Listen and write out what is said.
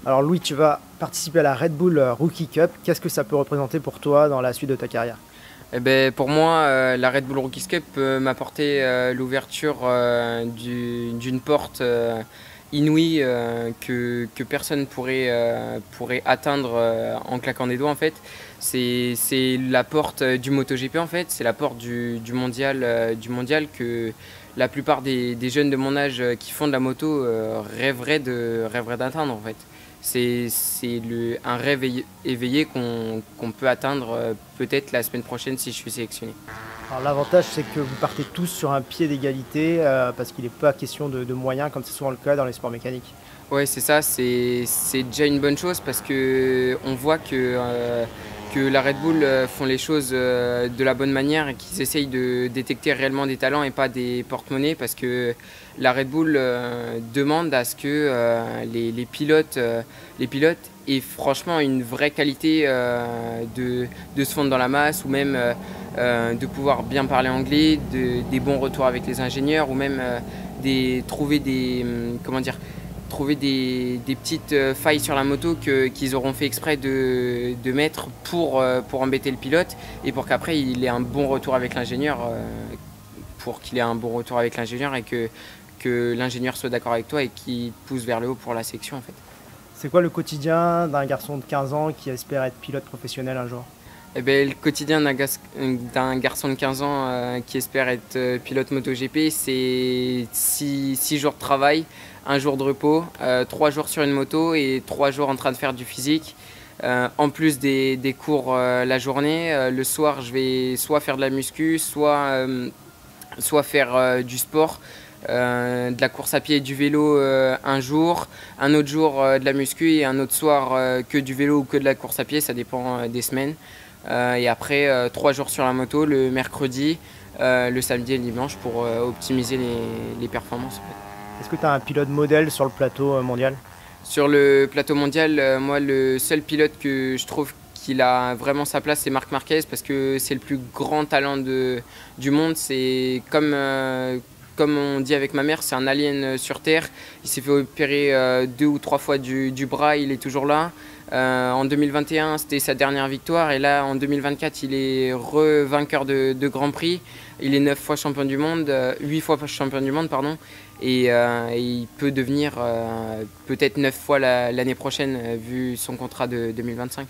Alors Louis, tu vas participer à la Red Bull Rookie Cup. Qu'est-ce que ça peut représenter pour toi dans la suite de ta carrière? Eh ben, pour moi, la Red Bull Rookies Cup peut m'apporter l'ouverture d'une porte inouïe que personne pourrait atteindre en claquant des doigts en fait. C'est la porte du MotoGP en fait, c'est la porte du mondial que la plupart des jeunes de mon âge qui font de la moto rêveraient d'atteindre en fait. Un rêve éveillé qu'on peut atteindre peut-être la semaine prochaine si je suis sélectionné. Alors l'avantage, c'est que vous partez tous sur un pied d'égalité parce qu'il n'est pas question de moyens comme c'est souvent le cas dans les sports mécaniques. Ouais, c'est ça, c'est déjà une bonne chose parce que on voit que la Red Bull font les choses de la bonne manière et qu'ils essayent de détecter réellement des talents et pas des porte-monnaies parce que la Red Bull demande à ce que les pilotes aient franchement une vraie qualité de se fondre dans la masse ou même de pouvoir bien parler anglais, des bons retours avec les ingénieurs ou même trouver trouver des petites failles sur la moto qu'ils auront fait exprès de mettre pour embêter le pilote et pour qu'après il ait un bon retour avec l'ingénieur, et que l'ingénieur soit d'accord avec toi et qu'il te pousse vers le haut pour la section en fait. C'est quoi le quotidien d'un garçon de 15 ans qui espère être pilote professionnel un jour? Eh ben, le quotidien d'un garçon de 15 ans qui espère être pilote MotoGP, c'est 6 jours de travail, un jour de repos, 3 jours sur une moto et 3 jours en train de faire du physique. En plus des cours la journée, le soir je vais soit faire de la muscu, soit faire du sport, de la course à pied et du vélo un jour, un autre jour de la muscu et un autre soir que du vélo ou que de la course à pied, ça dépend des semaines. Et après 3 jours sur la moto, le mercredi, le samedi et le dimanche pour optimiser les performances. En fait. Est-ce que tu as un pilote modèle sur le plateau mondial? Sur le plateau mondial, moi le seul pilote que je trouve qu'il a vraiment sa place, c'est Marc Marquez parce que c'est le plus grand talent du monde. C'est comme on dit avec ma mère, c'est un alien sur Terre. Il s'est fait opérer 2 ou 3 fois du bras, il est toujours là. En 2021, c'était sa dernière victoire et là en 2024, il est vainqueur de Grand Prix. Il est 9 fois champion du monde, 8 fois champion du monde, pardon. Et il peut devenir peut-être 9 fois l'année prochaine vu son contrat de 2025.